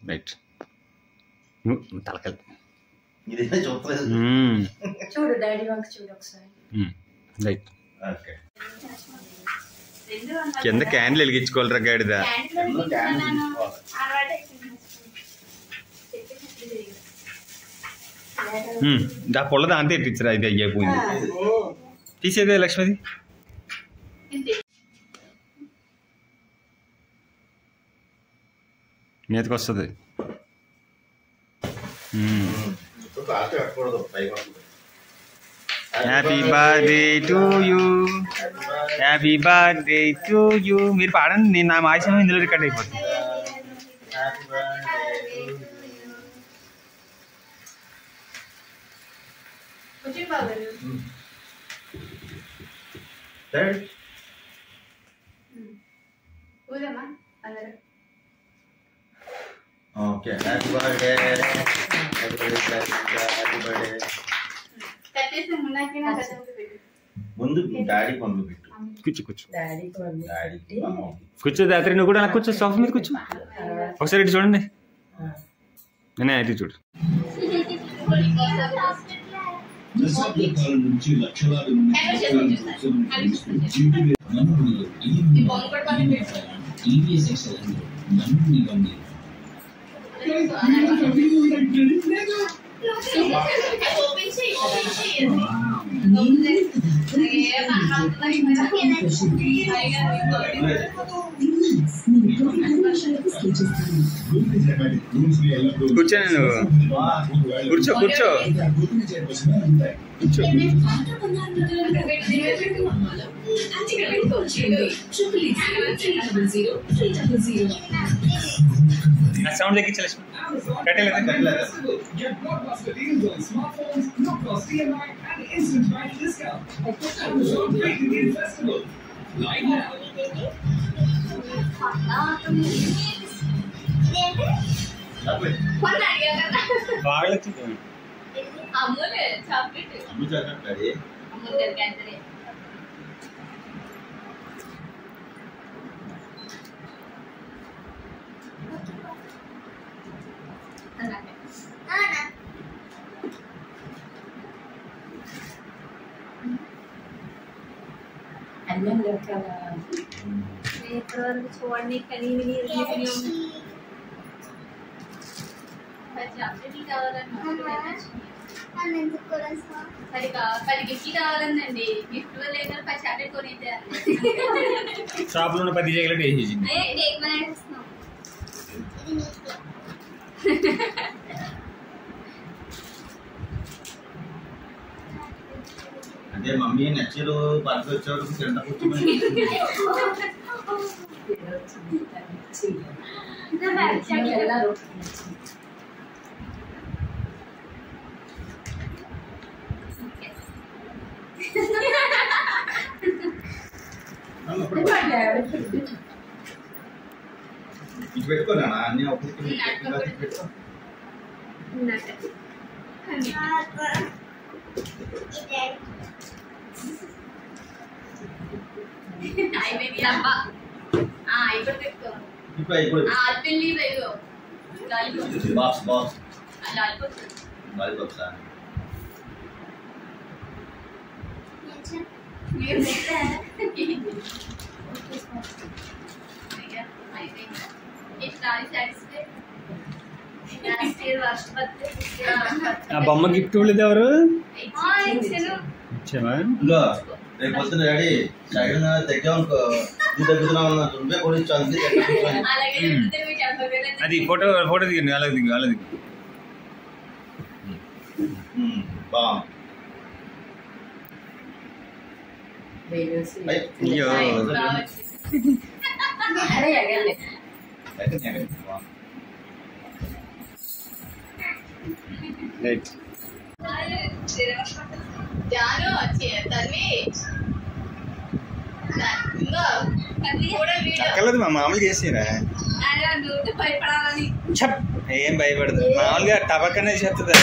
Right తలకాలి చూడు daddy వంక చూడు ఒకసారి. రైట్ కింద క్యాండిల్ వెలిగించుకోవాలరా గాడిదా. దా పొల్ల దాంతో ఎట్టించరా ఇది అయ్యిపోయింది. తీసేదే లక్ష్మీది. మీదకి వస్తుంది. Happy birthday to you, happy birthday to you. మీరు పాడండి, నేను నా ఆశయం ఇందులో రికార్డ్ అయిపోతుంది. Okay happy birthday, happy birthday, happy birthday. ముందు డాడీ పండు పెట్టు. కూర్చో కూర్చో డాడీ కూర్చో. దాత్రి నువ్వు కూడా నాకు కూర్చో, సోఫా మీద కూర్చో. ఒకసారి ఇటు చూడండి, నేనే అయితే చూడు. కూర్చో, నేను కూర్చో కూర్చో కూర్చో. సౌండ్ తగ్గించలే బాగా చూడండి కావాలండి. గిఫ్ట్ లేదా 10 చాక్లెట్ కొనితే షాప్ లో 10 చాక్లెట్ వేసేసి అంటే మమ్మీ నచ్చరు పర్స్ వచ్చాడు కింద కూర్చోమని. ఇటు పెట్టుకోనా అన్ని ఒక్కరికి పెట్టుకో. ఆ బొమ్మ గిఫ్ట్ ఇవ్వలేదు ఎవరు ఇచ్చావా? రేపు పొద్దున డాడీ సైడ్ తెచ్చామనుకో తగ్గుతున్నావు నువ్వే కొనిచ్చాను. అది ఫోటో ఫోటో దిగండి, అలా దిగు అలా దిగు. అయ్యో రైట్ అక్కర్లేదు మా మామూలు చేసిరా ఏం భయపడదు. మామూలుగా టబక్ అనేది చెప్తుంది.